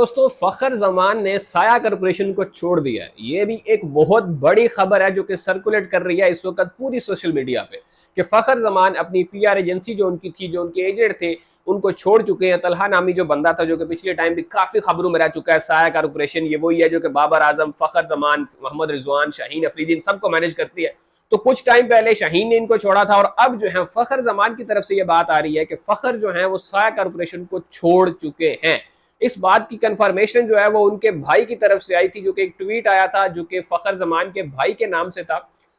दोस्तों, फखर जमान ने साया कॉर्पोरेशन को छोड़ दिया है। ये भी एक बहुत बड़ी खबर है जो कि सर्कुलेट कर रही है इस वक्त पूरी सोशल मीडिया पे कि फखर जमान अपनी पीआर एजेंसी जो उनकी थी, जो उनके एजेंट थे, उनको छोड़ चुके हैं। तलहा नामी जो बंदा था, जो कि पिछले टाइम भी काफी खबरों में रह चुका है, साया कॉर्पोरेशन ये वही है जो कि बाबर आजम, फखर जमान, मोहम्मद रिजवान, शाहीन अफरीदी इन सबको मैनेज करती है। तो कुछ टाइम पहले शाहीन ने इनको छोड़ा था और अब जो है फखर जमान की तरफ से ये बात आ रही है कि फखर जो है वो साया कॉर्पोरेशन को छोड़ चुके हैं। इस बात की कंफर्मेशन जो है वो उनके भाई की तरफ से आई थी, जो कि एक ट्वीट आया था जो कि फखर जमान के भाई के नाम से था।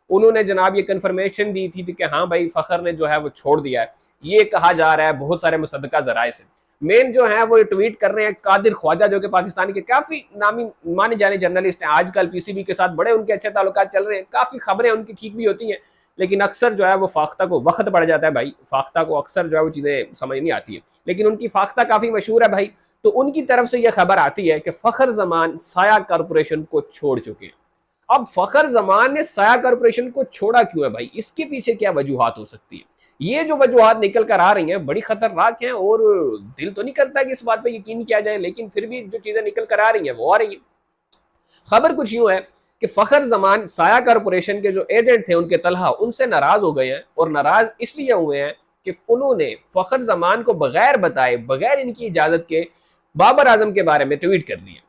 उन्होंने जनाब ये कंफर्मेशन दी थी कि हाँ भाई, फखर ने जो है वो छोड़ दिया है। ये कहा जा रहा है बहुत सारे मुसद्दका जराए से। मेन जो है वो ट्वीट कर रहे हैं कादिर ख्वाजा, जो कि पाकिस्तान के काफी नामी माने जाने जर्नलिस्ट हैं। आजकल पीसीबी के साथ बड़े उनके अच्छे ताल्लुकात चल रहे हैं, काफी खबरें उनकी ठीक भी होती हैं, लेकिन अक्सर जो है वो फाख्ता को वक्त पड़ जाता है भाई। फाख्ता को अक्सर जो है वो चीजें समझ नहीं आती है, लेकिन उनकी फाख्ता काफी मशहूर है भाई। तो उनकी तरफ से यह खबर आती है कि फखर जमान साया कॉर्पोरेशन को छोड़ चुके हैं। अब फखर जमान ने साया कॉर्पोरेशन को छोड़ा क्यों है भाई? इसके पीछे क्या वजूहात हो सकती है? ये जो वजूहात निकल कर आ रही हैं बड़ी खतरनाक हैं, और दिल तो नहीं करता कि इस बात पे यकीन किया जाए, लेकिन फिर भी जो चीजें निकल कर आ रही हैं वो आ रही है। खबर कुछ यूं है कि फखर जमान साया कॉर्पोरेशन के जो एजेंट थे उनके तलहा, उनसे नाराज हो गए हैं। और नाराज इसलिए हुए हैं कि उन्होंने फखर जमान को बगैर बताए, बगैर इनकी इजाजत के बाबर आजम के बारे में ट्वीट कर दिया।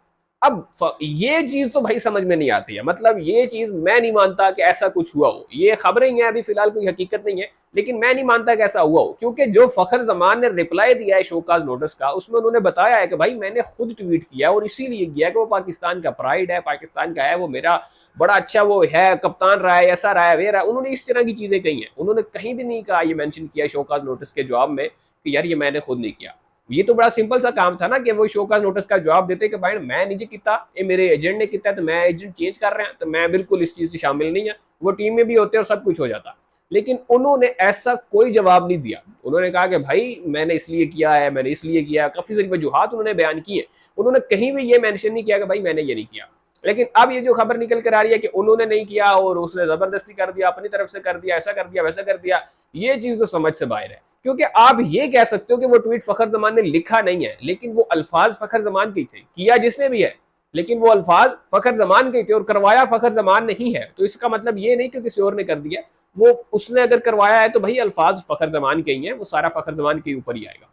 अब ये चीज तो भाई समझ में नहीं आती है। मतलब ये चीज मैं नहीं मानता कि ऐसा कुछ हुआ हो। ये खबरें ही हैं, अभी फिलहाल कोई हकीकत नहीं है, लेकिन मैं नहीं मानता कि ऐसा हुआ हो, क्योंकि जो फखर जमान ने रिप्लाई दिया है शोकाज नोटिस का, उसमें उन्होंने बताया है कि भाई मैंने खुद ट्वीट किया और इसीलिए किया कि वो पाकिस्तान का प्राइड है, पाकिस्तान का है, वो मेरा बड़ा अच्छा वो है, कप्तान रहा है, ऐसा रहा है, वे रहा है। उन्होंने इस तरह की चीजें कही हैं। उन्होंने कहीं भी नहीं कहा, ये मेंशन किया शोकाज नोटिस के जवाब में कि यार ये मैंने खुद नहीं किया। ये तो बड़ा सिंपल सा काम था ना कि वो शोकाज नोटिस का जवाब देते कि भाई मैं नहीं किया, ये मेरे एजेंट ने किया, तो मैं एजेंट चेंज कर रहे हैं, तो मैं बिल्कुल इस चीज से शामिल नहीं है। वो टीम में भी होते और सब कुछ हो जाता। लेकिन उन्होंने ऐसा कोई जवाब नहीं दिया। उन्होंने कहा कि भाई मैंने इसलिए किया है, मैंने इसलिए किया। काफी सारी वजूहात उन्होंने बयान की है। उन्होंने कहीं भी ये मेंशन नहीं किया कि भाई मैंने ये नहीं किया। लेकिन अब ये जो खबर निकल कर आ रही है कि उन्होंने नहीं किया और उसने जबरदस्ती कर दिया, अपनी तरफ से कर दिया, ऐसा कर दिया, वैसा कर दिया, ये चीज तो समझ से बाहर है। क्योंकि आप ये कह सकते हो कि वो ट्वीट फखर जमान ने लिखा नहीं है, लेकिन वो अल्फाज फखर जमान के थे, किया जिसने भी है, लेकिन वो अल्फाज फखर जमान के थे और करवाया फखर जमान नहीं है। तो इसका मतलब ये नहीं कि किसी और ने कर दिया। वो उसने अगर करवाया है तो भाई अल्फाज फखर जमान के ही हैं, वो सारा फखर जमान के ऊपर ही आएगा।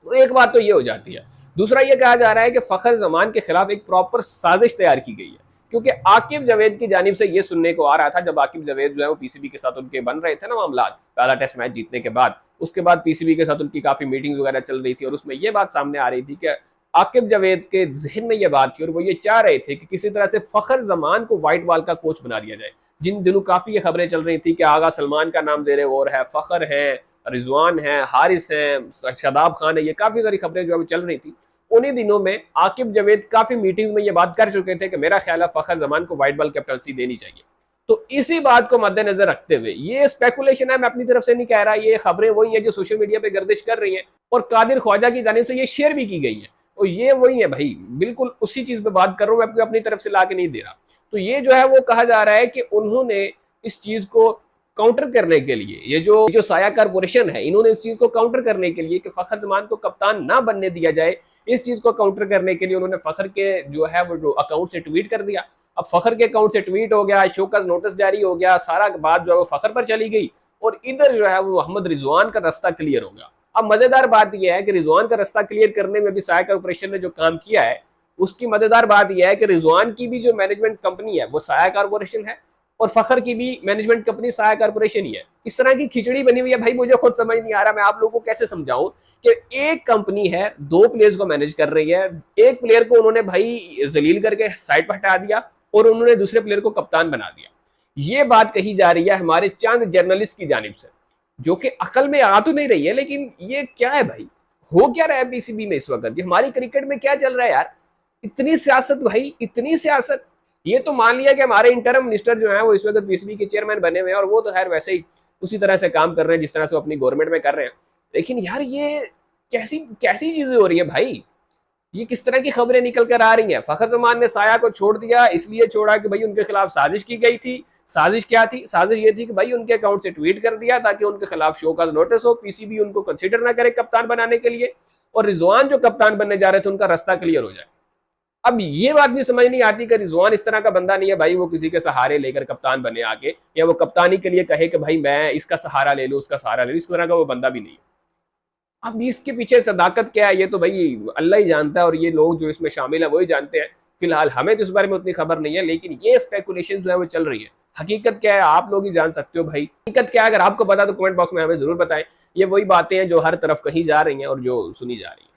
तो एक बात तो ये हो जाती है। दूसरा ये कहा जा रहा है कि फखर जमान के खिलाफ एक प्रॉपर साजिश तैयार की गई है, क्योंकि आकिब जावेद की जानिब से ये सुनने को आ रहा था, जब आकिब जावेद जो है वो पीसीबी के साथ उनके बन रहे थे ना मामला, पहला टेस्ट मैच जीतने के बाद, उसके बाद पीसीबी के साथ उनकी काफी मीटिंग वगैरह चल रही थी, और उसमें यह बात सामने आ रही थी कि आकिब जावेद के जहन में यह बात थी और वो ये चाह रहे थे कि किसी तरह से फखर जमान को व्हाइट बॉल का कोच बना दिया जाए। जिन दिनों काफी ये खबरें चल रही थी कि आगा सलमान का नाम जेरे गौर है, फखर है, रिजवान है, हारिस है, शादाब खान है, ये काफी सारी खबरें जो है चल रही थी। उन्हीं दिनों में आकिब जावेद काफी मीटिंग में ये बात कर चुके थे कि मेरा ख्याल है फखर जमान को व्हाइट बॉल कैप्टनसी देनी चाहिए। तो इसी बात को मद्देनजर रखते हुए, ये स्पेकुलेशन है, मैं अपनी तरफ से नहीं कह रहा, ये खबरें वही है जो सोशल मीडिया पे गर्दिश कर रही हैं और कादिर ख्वाजा की जानिब से ये शेयर भी की गई है। और ये वही है भाई, बिल्कुल उसी चीज पे बात कर रहा हूं मैं, अपनी तरफ से ला के नहीं दे रहा। तो ये जो है वो कहा जा रहा है कि उन्होंने इस चीज को काउंटर करने के लिए, ये जो साया कॉर्पोरेशन है, इन्होंने इस चीज को काउंटर करने के लिए कि फखर जमान को कप्तान ना बनने दिया जाए, इस चीज को काउंटर करने के लिए उन्होंने फखर के जो है वो अकाउंट से ट्वीट कर दिया। अब फखर के अकाउंट से ट्वीट हो गया, शोकस नोटिस जारी हो गया, सारा बात जो है वो फखर पर चली गई, और इधर जो है वो मोहम्मद रिजवान का रास्ता क्लियर हो गया। अब मजेदार बात यह है कि रिजवान का रास्ता क्लियर करने में भी साया कॉर्पोरेशन ने जो काम किया है, उसकी मजेदार बात यह है कि रिजवान की भी जो मैनेजमेंट कंपनी है वो साया कॉर्पोरेशन है, और फखर की भी मैनेजमेंट कंपनी साया कॉर्पोरेशन ही है। इस तरह की खिचड़ी बनी हुई है भाई, मुझे खुद समझ नहीं आ रहा मैं आप लोगों को कैसे समझाऊं कि एक कंपनी है, दो प्लेयर्स को मैनेज कर रही है। एक प्लेयर को उन्होंने भाई जलील करके साइड पर हटा दिया और उन्होंने दूसरे प्लेयर को कप्तान बना दिया। ये बात कही जा रही है हमारे चंद जर्नलिस्ट की जानिब से, जो कि अकल में आ तो नहीं रही है। लेकिन ये क्या है भाई, हो क्या रहा है पीसीबी में इस वक्त? हमारी क्रिकेट में क्या चल रहा है यार? इतनी सियासत भाई, इतनी सियासत। ये तो मान लिया कि हमारे इंटरम मिनिस्टर जो है वो इस वक्त पीसीबी के चेयरमैन बने हुए हैं, और वो तो खैर वैसे ही उसी तरह से काम कर रहे हैं जिस तरह से वो अपनी गवर्नमेंट में कर रहे हैं। लेकिन यार ये कैसी कैसी चीजें हो रही है भाई? ये किस तरह की खबरें निकल कर आ रही हैं? फखर जमान ने साया को छोड़ दिया, इसलिए छोड़ा कि भाई उनके खिलाफ साजिश की गई थी। साजिश क्या थी? साजिश ये थी कि भाई उनके अकाउंट से ट्वीट कर दिया ताकि उनके खिलाफ शो का नोटिस हो, पीसीबी उनको कंसिडर ना करे कप्तान बनाने के लिए, और रिजवान जो कप्तान बनने जा रहे थे उनका रास्ता क्लियर हो जाए। अब ये बात भी समझ नहीं आती कि रिजवान इस तरह का बंदा नहीं है भाई, वो किसी के सहारे लेकर कप्तान बने आके, या वो कप्तानी के लिए कहे कि भाई मैं इसका सहारा ले लूँ, उसका सहारा ले लूँ, इस तरह का वो बंदा भी नहीं है। अब इसके पीछे सदाकत क्या है ये तो भाई अल्लाह ही जानता है, और ये लोग जो इसमें शामिल है वही जानते हैं। फिलहाल हमें तो इस बारे में उतनी खबर नहीं है, लेकिन ये स्पेकुलेशन जो है वो चल रही है। हकीकत क्या है आप लोग ही जान सकते हो भाई, हकीकत क्या है अगर आपको पता तो कमेंट बॉक्स में हमें जरूर बताएं। ये वही बातें हैं जो हर तरफ कही जा रही हैं और जो सुनी जा रही है।